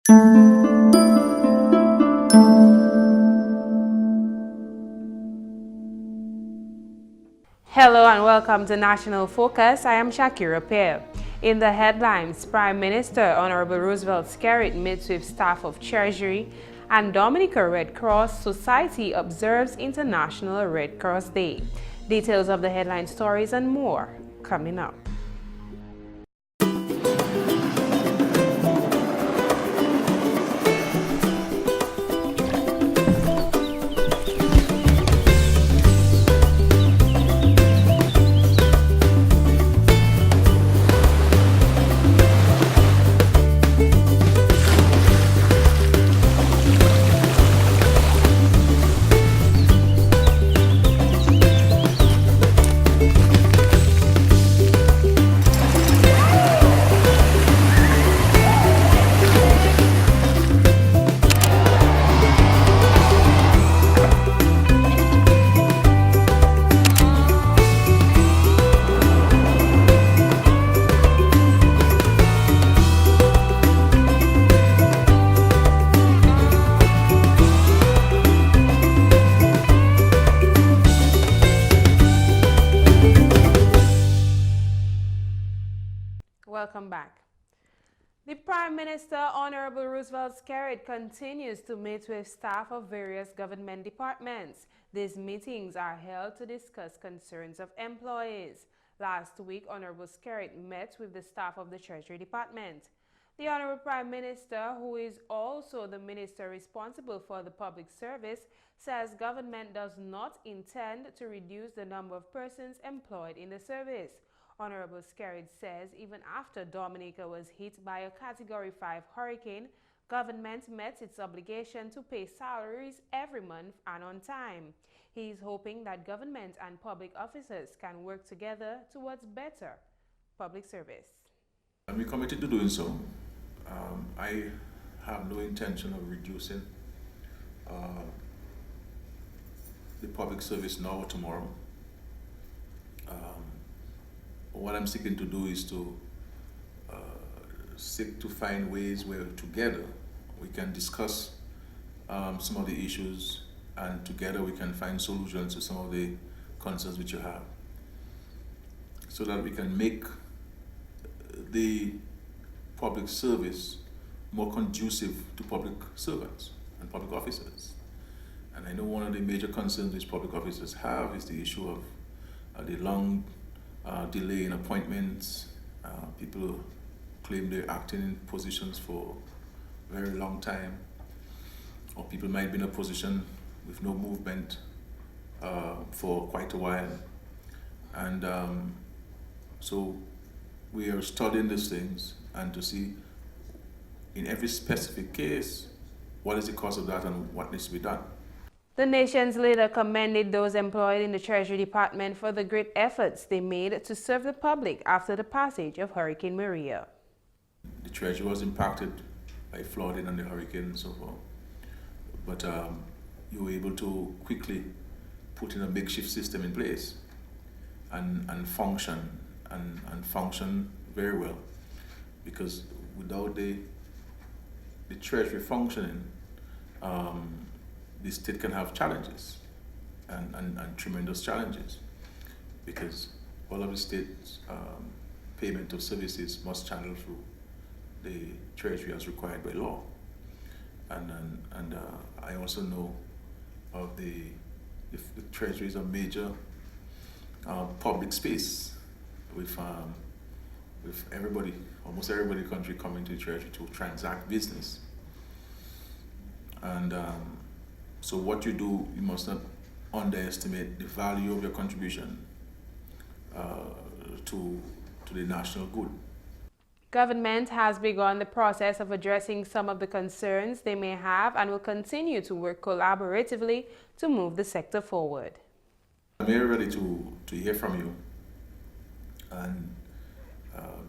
Hello and welcome to National Focus. I am SHAAKIRA. PIERRE. In the headlines, Prime Minister Honorable Roosevelt SKERRIT meets with staff of Treasury, and Dominica Red Cross Society observes International Red Cross Day. Details of the headline stories and more coming up. Welcome back. The Prime Minister, Honorable Roosevelt SKERRIT, continues to meet with staff of various government departments. These meetings are held to discuss concerns of employees. Last week, Honorable SKERRIT met with the staff of the Treasury Department. The Honorable Prime Minister, who is also the minister responsible for the public service, says government does not intend to reduce the number of persons employed in the service. Honorable SKERRIT says even after Dominica was hit by a Category 5 hurricane, government met its obligation to pay salaries every month and on time. He is hoping that government and public officers can work together towards better public service. We're committed to doing so. I have no intention of reducing the public service now or tomorrow. What I'm seeking to do is to seek to find ways where together we can discuss some of the issues, and together we can find solutions to some of the concerns which you have, so that we can make the public service more conducive to public servants and public officers. And I know one of the major concerns which public officers have is the issue of the long delay in appointments. People claim they're acting in positions for a very long time, or people might be in a position with no movement for quite a while. And so we are studying these things and to see in every specific case what is the cause of that and what needs to be done. The nation's leader commended those employed in the Treasury Department for the great efforts they made to serve the public after the passage of Hurricane Maria. The Treasury was impacted by flooding and the hurricane and so forth, but you were able to quickly put in a makeshift system in place and function very well, because without the Treasury functioning, the state can have challenges and tremendous challenges, because all of the state's payment of services must channel through the Treasury as required by law. And I also know of the Treasury is a major public space with everybody, almost everybody in the country coming to the Treasury to transact business. And so what you do, you must not underestimate the value of your contribution to the national good. Government has begun the process of addressing some of the concerns they may have and will continue to work collaboratively to move the sector forward. I'm here ready to hear from you, and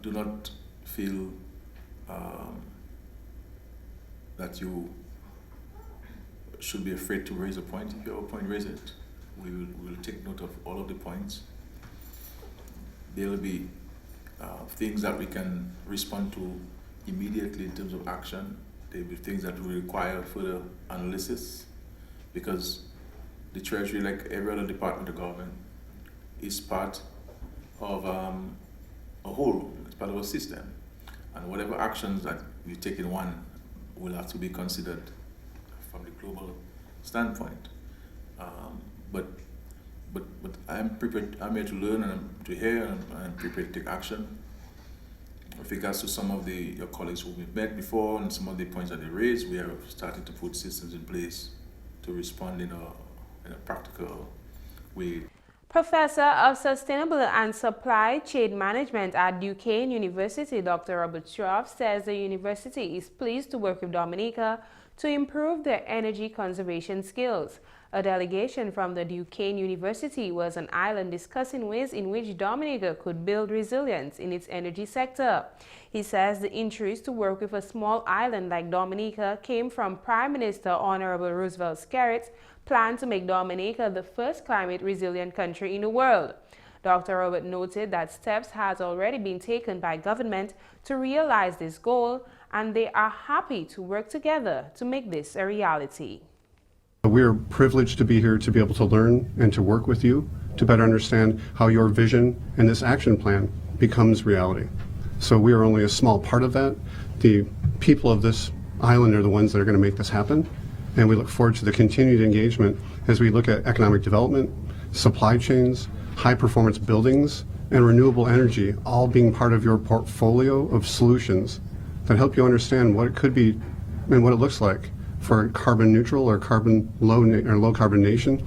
do not feel that you should be afraid to raise a point. If you have a point, raise it. We will take note of all of the points. There will be things that we can respond to immediately in terms of action, There will be things that will require further analysis, because the Treasury, like every other department of government, is part of a whole. It's part of a system, and whatever actions that we take in one will have to be considered from the global standpoint. But I'm prepared. I'm here to learn and to hear, and I'm prepared to take action. With regards to some of your colleagues who we've met before and some of the points that they raised, we have started to put systems in place to respond in a practical way. Professor of Sustainable and Supply Chain Management at Duquesne University, Dr. Robert Schroff, says the university is pleased to work with Dominica to improve their energy conservation skills. A delegation from the Duquesne University was on island discussing ways in which Dominica could build resilience in its energy sector. He says the interest to work with a small island like Dominica came from Prime Minister Honorable Roosevelt SKERRIT's plan to make Dominica the first climate-resilient country in the world. Dr. Robert noted that steps has already been taken by government to realize this goal, and they are happy to work together to make this a reality. We're privileged to be here to be able to learn and to work with you to better understand how your vision and this action plan becomes reality. So we are only a small part of that. The people of this island are the ones that are going to make this happen, and we look forward to the continued engagement as we look at economic development, supply chains, high-performance buildings, and renewable energy, all being part of your portfolio of solutions that help you understand what it could be and what it looks like for a carbon neutral or low carbon nation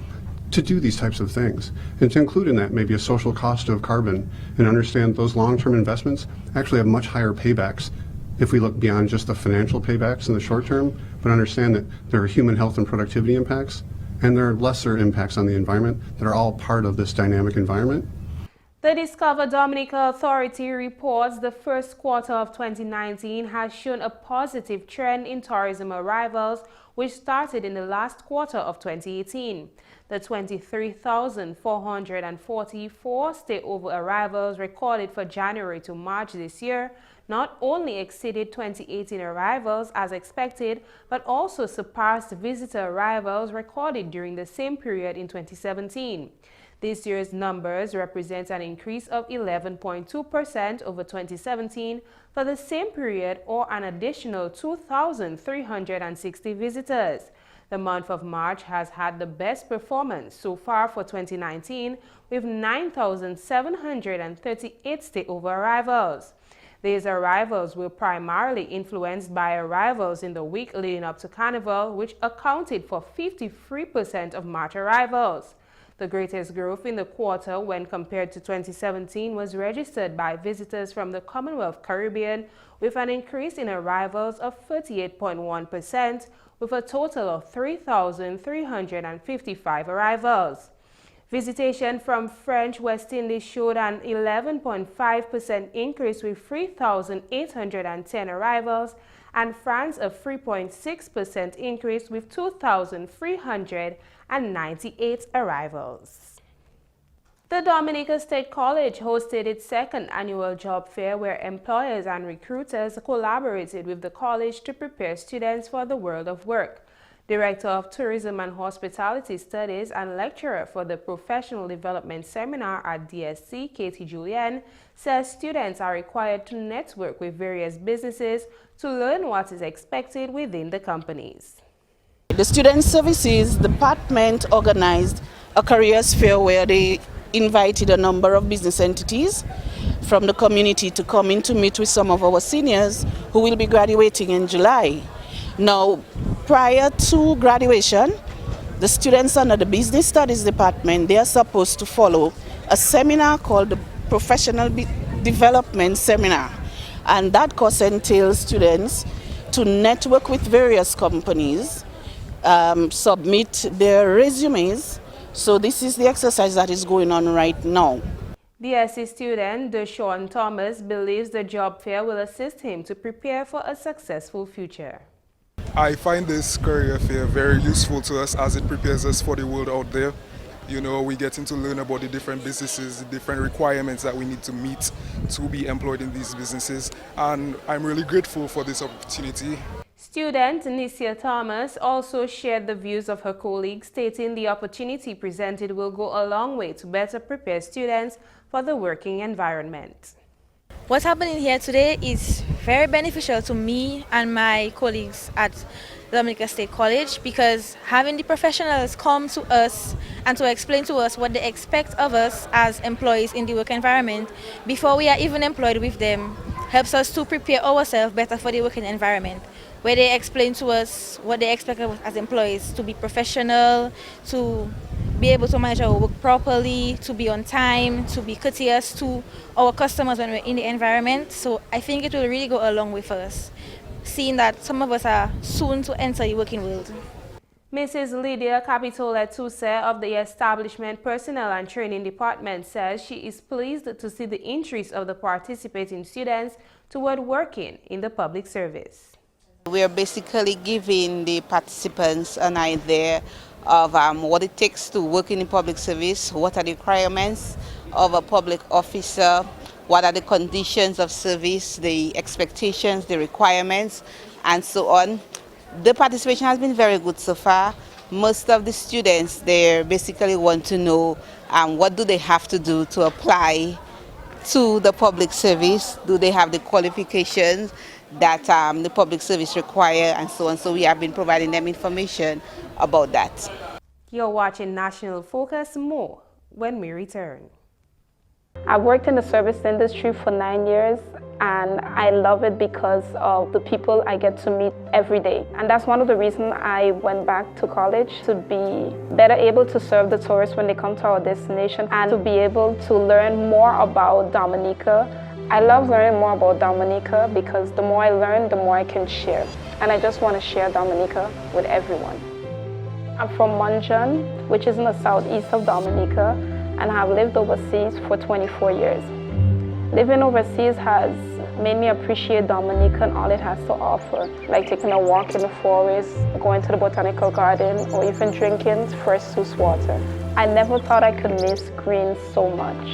to do these types of things, and to include in that maybe a social cost of carbon, and understand those long-term investments actually have much higher paybacks if we look beyond just the financial paybacks in the short term, but understand that there are human health and productivity impacts, and there are lesser impacts on the environment that are all part of this dynamic environment. The Discover Dominica Authority reports the first quarter of 2019 has shown a positive trend in tourism arrivals, which started in the last quarter of 2018. The 23,444 stayover arrivals recorded for January to March this year not only exceeded 2018 arrivals as expected, but also surpassed visitor arrivals recorded during the same period in 2017. This year's numbers represent an increase of 11.2% over 2017 for the same period, or an additional 2,360 visitors. The month of March has had the best performance so far for 2019, with 9,738 stayover arrivals. These arrivals were primarily influenced by arrivals in the week leading up to Carnival, which accounted for 53% of March arrivals. The greatest growth in the quarter when compared to 2017 was registered by visitors from the Commonwealth Caribbean, with an increase in arrivals of 38.1%, with a total of 3,355 arrivals. Visitation from French West Indies showed an 11.5% increase with 3,810 arrivals, and France a 3.6% increase with 2,398 arrivals. The Dominica State College hosted its second annual job fair, where employers and recruiters collaborated with the college to prepare students for the world of work. Director of Tourism and Hospitality Studies and lecturer for the Professional Development Seminar at DSC, Katie Julian, says students are required to network with various businesses to learn what is expected within the companies. The Student Services Department organized a careers fair where they invited a number of business entities from the community to come in to meet with some of our seniors who will be graduating in July. Now, prior to graduation, the students under the Business Studies Department, they are supposed to follow a seminar called the Professional Development Seminar. And that course entails students to network with various companies, submit their resumes. So this is the exercise that is going on right now. DSC student Deshaun Thomas believes the job fair will assist him to prepare for a successful future. I find this career fair very useful to us as it prepares us for the world out there. You know, we getting to learn about the different businesses, the different requirements that we need to meet to be employed in these businesses. And I'm really grateful for this opportunity. Student Nisia Thomas also shared the views of her colleagues, stating the opportunity presented will go a long way to better prepare students for the working environment. What's happening here today is very beneficial to me and my colleagues at Dominica State College, because having the professionals come to us and to explain to us what they expect of us as employees in the work environment before we are even employed with them helps us to prepare ourselves better for the working environment, where they explain to us what they expect of us as employees: to be professional, to be able to manage our work properly, to be on time, to be courteous to our customers when we're in the environment. So I think it will really go a long way for us, seeing that some of us are soon to enter the working world. Mrs. Lydia Capitole-Tuse of the Establishment Personnel and Training Department says she is pleased to see the interest of the participating students toward working in the public service. We are basically giving the participants an idea of what it takes to work in the public service, what are the requirements of a public officer, what are the conditions of service, the expectations, the requirements, and so on. The participation has been very good so far. Most of the students there basically want to know what do they have to do to apply to the public service. Do they have the qualifications that the public service require, and so on. So we have been providing them information about that. You're watching National Focus. More when we return. I've worked in the service industry for 9 years, and I love it because of the people I get to meet every day. And that's one of the reasons I went back to college, to be better able to serve the tourists when they come to our destination and to be able to learn more about Dominica. I love learning more about Dominica because the more I learn, the more I can share. And I just want to share Dominica with everyone. I'm from Munjan, which is in the southeast of Dominica, and have lived overseas for 24 years. Living overseas has made me appreciate Dominica and all it has to offer, like taking a walk in the forest, going to the botanical garden, or even drinking fresh Sus water. I never thought I could miss green so much.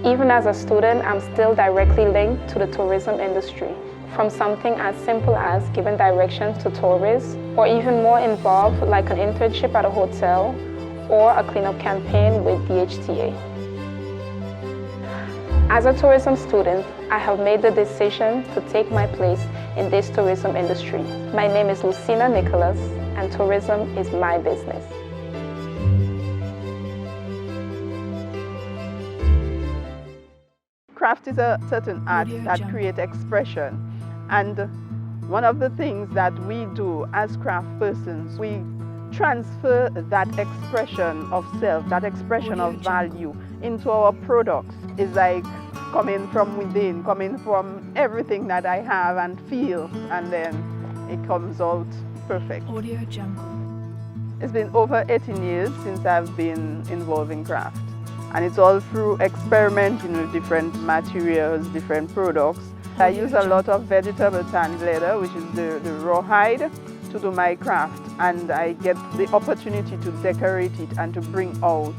Even as a student, I'm still directly linked to the tourism industry, from something as simple as giving directions to tourists, or even more involved like an internship at a hotel, or a cleanup campaign with the HTA. As a tourism student, I have made the decision to take my place in this tourism industry. My name is Lucina Nicholas, and tourism is my business. Craft is a certain art that creates expression, and one of the things that we do as craft persons, we transfer that expression of self, that expression of value into our products. It's like coming from within, coming from everything that I have and feel, and then it comes out perfect. It's been over 18 years since I've been involved in craft, and it's all through experimenting with different materials, different products. I use a lot of vegetable tanned leather, which is the rawhide, to do my craft, and I get the opportunity to decorate it and to bring out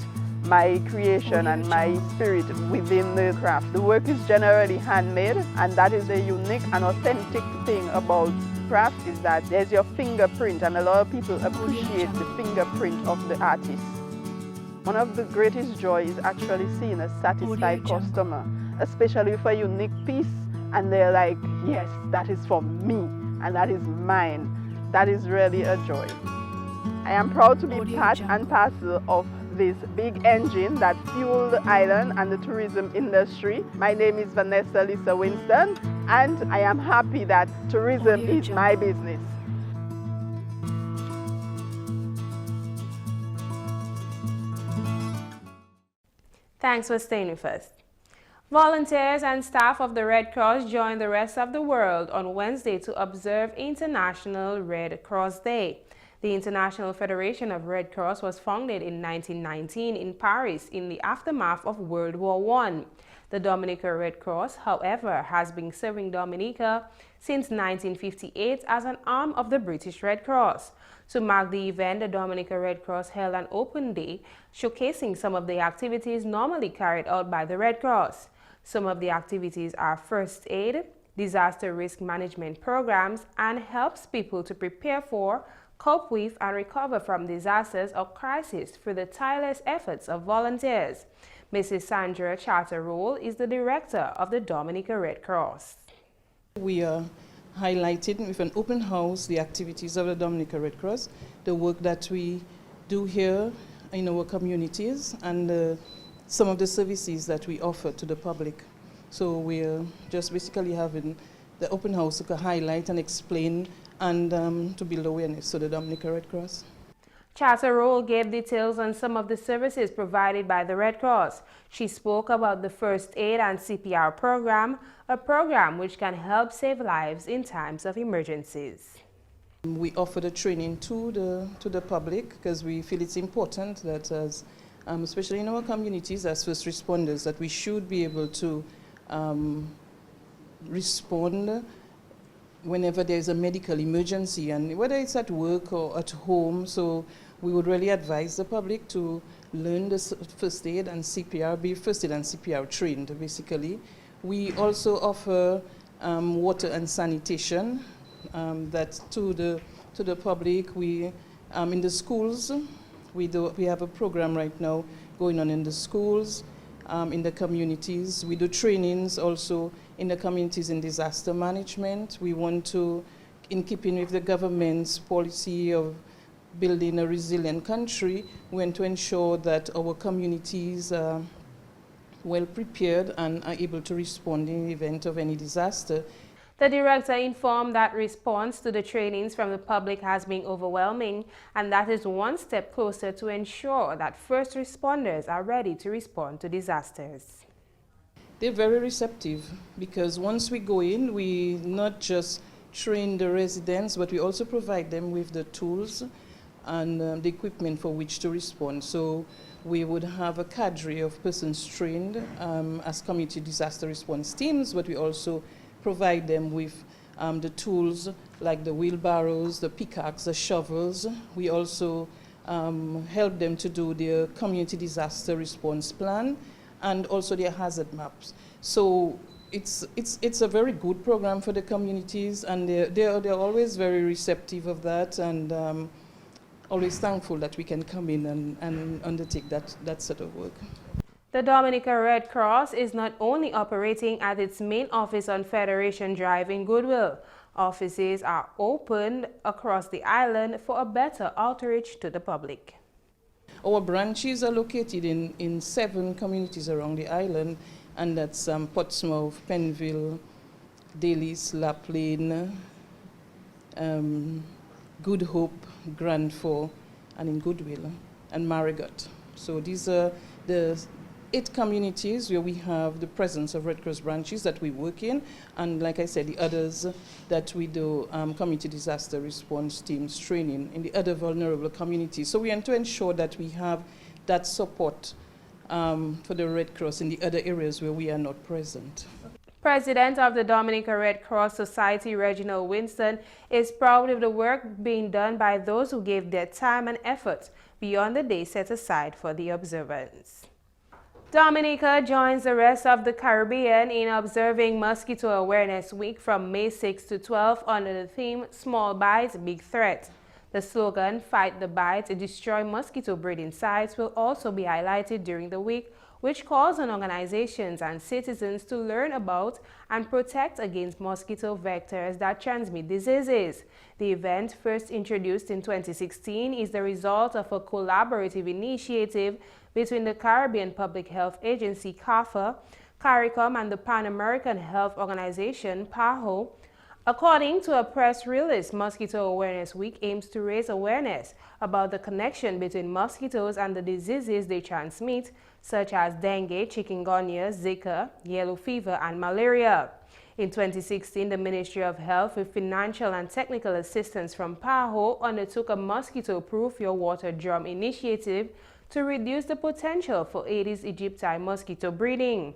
my creation and my spirit within the craft. The work is generally handmade, and that is a unique and authentic thing about craft, is that there's your fingerprint, and a lot of people appreciate the fingerprint of the artist. One of the greatest joys is actually seeing a satisfied customer, especially for a unique piece, and they're like, yes, that is for me, and that is mine. That is really a joy. I am proud to be part and parcel of this big engine that fuels the island and the tourism industry. My name is Vanessa Lisa Winston, and I am happy that tourism is my business. Thanks for staying with us. Volunteers and staff of the Red Cross joined the rest of the world on Wednesday to observe International Red Cross Day. The International Federation of Red Cross was founded in 1919 in Paris in the aftermath of World War I. The Dominica Red Cross, however, has been serving Dominica since 1958 as an arm of the British Red Cross. To mark the event, the Dominica Red Cross held an open day showcasing some of the activities normally carried out by the Red Cross. Some of the activities are first aid, disaster risk management programs, and helps people to prepare for, cope with, and recover from disasters or crises through the tireless efforts of volunteers. Mrs. Sandra Charter-Roll is the director of the Dominica Red Cross. We are highlighting with an open house the activities of the Dominica Red Cross, the work that we do here in our communities, and some of the services that we offer to the public. So we're just basically having the open house to highlight and explain and to build awareness to the Dominica Red Cross. Charter-Roll gave details on some of the services provided by the Red Cross. She spoke about the First Aid and CPR program, a program which can help save lives in times of emergencies. We offer the training to the public because we feel it's important that as, especially in our communities as first responders, that we should be able to respond whenever there's a medical emergency, and whether it's at work or at home. So we would really advise the public to learn the first aid and CPR, be first aid and CPR trained basically. We also offer water and sanitation that to the public. We in the schools we have a program right now going on in the schools, in the communities. We do trainings also in the communities in disaster management. We want to, in keeping with the government's policy of building a resilient country, we want to ensure that our communities are well prepared and are able to respond in the event of any disaster. The director informed that response to the trainings from the public has been overwhelming, and that is one step closer to ensure that first responders are ready to respond to disasters. They're very receptive because once we go in, we not just train the residents, but we also provide them with the tools and the equipment for which to respond. So we would have a cadre of persons trained as community disaster response teams, but we also provide them with the tools like the wheelbarrows, the pickaxe, the shovels. We also help them to do their community disaster response plan and also their hazard maps. So it's a very good program for the communities, and they're always very receptive of that, and always thankful that we can come in and undertake that sort of work. The Dominica Red Cross is not only operating at its main office on Federation Drive in Goodwill. Offices are opened across the island for a better outreach to the public. Our branches are located in 7 communities around the island, and that's Portsmouth, Penville, Dalis, Laplane, Good Hope, Grandford, and in Goodwill, and Marigot. So these are the 8 communities where we have the presence of Red Cross branches that we work in, and like I said, the others that we do community disaster response teams training in the other vulnerable communities. So we want to ensure that we have that support for the Red Cross in the other areas where we are not present. President of the Dominica Red Cross Society, Reginald Winston, is proud of the work being done by those who gave their time and effort beyond the day set aside for the observance. Dominica joins the rest of the Caribbean in observing Mosquito Awareness Week from May 6 to 12 under the theme Small Bites, Big Threat. The slogan, Fight the Bite, Destroy Mosquito Breeding Sites, will also be highlighted during the week, which calls on organizations and citizens to learn about and protect against mosquito vectors that transmit diseases. The event, first introduced in 2016, is the result of a collaborative initiative between the Caribbean Public Health Agency, CARPHA, CARICOM, and the Pan American Health Organization, PAHO. According to a press release, Mosquito Awareness Week aims to raise awareness about the connection between mosquitoes and the diseases they transmit, such as dengue, chikungunya, Zika, yellow fever, and malaria. In 2016, the Ministry of Health, with financial and technical assistance from PAHO, undertook a mosquito-proof your water drum initiative to reduce the potential for Aedes aegypti mosquito breeding.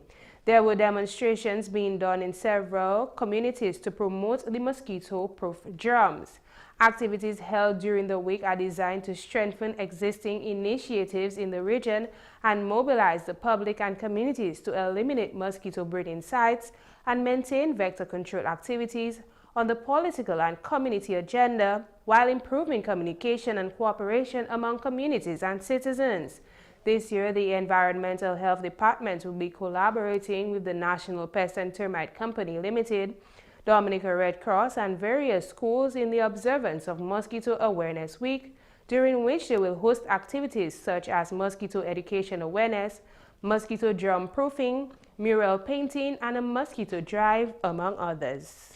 There were demonstrations being done in several communities to promote the mosquito-proof drums. Activities held during the week are designed to strengthen existing initiatives in the region and mobilize the public and communities to eliminate mosquito breeding sites and maintain vector control activities on the political and community agenda while improving communication and cooperation among communities and citizens. This year, the Environmental Health Department will be collaborating with the National Pest and Termite Company Limited, Dominica Red Cross, and various schools in the observance of Mosquito Awareness Week, during which they will host activities such as mosquito education awareness, mosquito drum proofing, mural painting, and a mosquito drive, among others.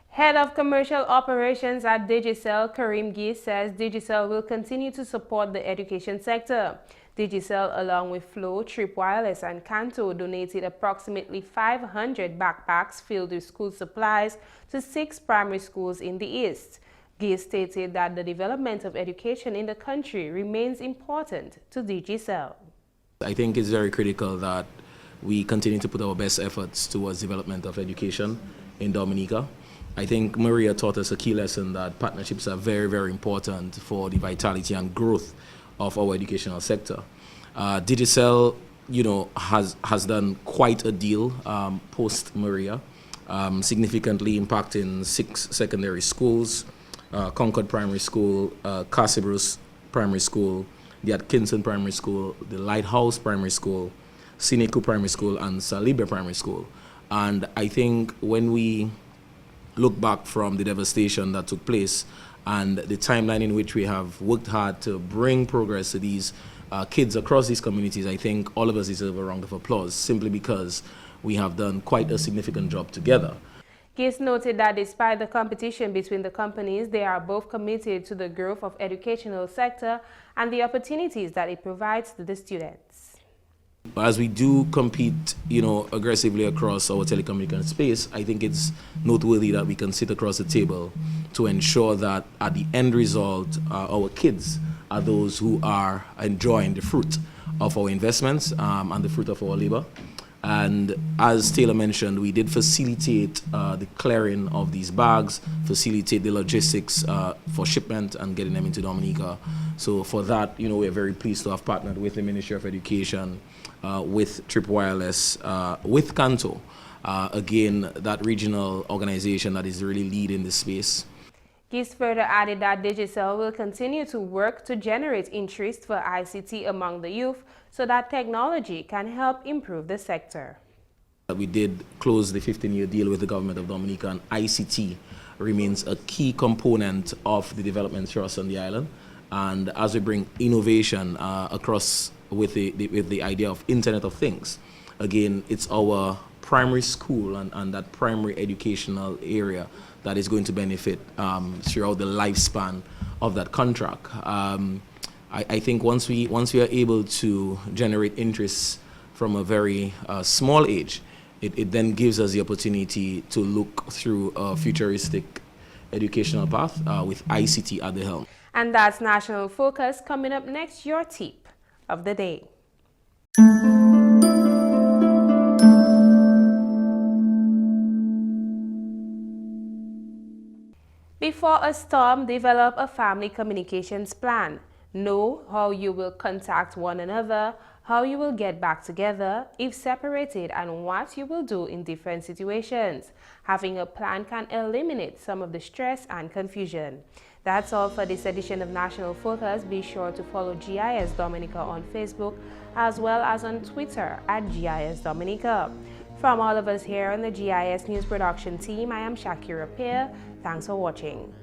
Head of Commercial Operations at Digicel, Karim Gee, says Digicel will continue to support the education sector. Digicel, along with Flow, Trip Wireless, and Kanto, donated approximately 500 backpacks filled with school supplies to 6 primary schools in the East. Gee stated that the development of education in the country remains important to Digicel. I think it's very critical that we continue to put our best efforts towards development of education in Dominica. I think Maria taught us a key lesson that partnerships are very, very important for the vitality and growth of our educational sector. Digicel, has done quite a deal post Maria, significantly impacting 6 secondary schools, Concord Primary School, Cassibruce Primary School, the Atkinson Primary School, the Lighthouse Primary School, Sineku Primary School, and Salibre Primary School. And I think when we look back from the devastation that took place and the timeline in which we have worked hard to bring progress to these kids across these communities, I think all of us deserve a round of applause simply because we have done quite a significant job together. Gates noted that despite the competition between the companies, they are both committed to the growth of educational sector and the opportunities that it provides to the students. As we do compete, aggressively across our telecommunication space, I think it's noteworthy that we can sit across the table to ensure that at the end result, our kids are those who are enjoying the fruit of our investments and the fruit of our labor. And as Taylor mentioned, we did facilitate the clearing of these bags, facilitate the logistics for shipment and getting them into Dominica. So for that, we're very pleased to have partnered with the Ministry of Education, with Trip Wireless, with Kanto, again, that regional organization that is really leading this space. Gies further added that Digicel will continue to work to generate interest for ICT among the youth so that technology can help improve the sector. We did close the 15-year deal with the government of Dominica, and ICT remains a key component of the development thrust on the island. And as we bring innovation across with the idea of Internet of Things, again, it's our primary school and that primary educational area that is going to benefit throughout the lifespan of that contract. I think once we are able to generate interest from a very small age, it then gives us the opportunity to look through a futuristic educational path with ICT at the helm. And that's National Focus. Coming up next, your tip of the day. Before a storm, develop a family communications plan. Know how you will contact one another, how you will get back together if separated, and what you will do in different situations. Having a plan can eliminate some of the stress and confusion. That's all for this edition of National Focus. Be sure to follow GIS Dominica on Facebook as well as on Twitter at GIS Dominica. From all of us here on the GIS News Production team, I am SHAAKIRA. Thanks for watching.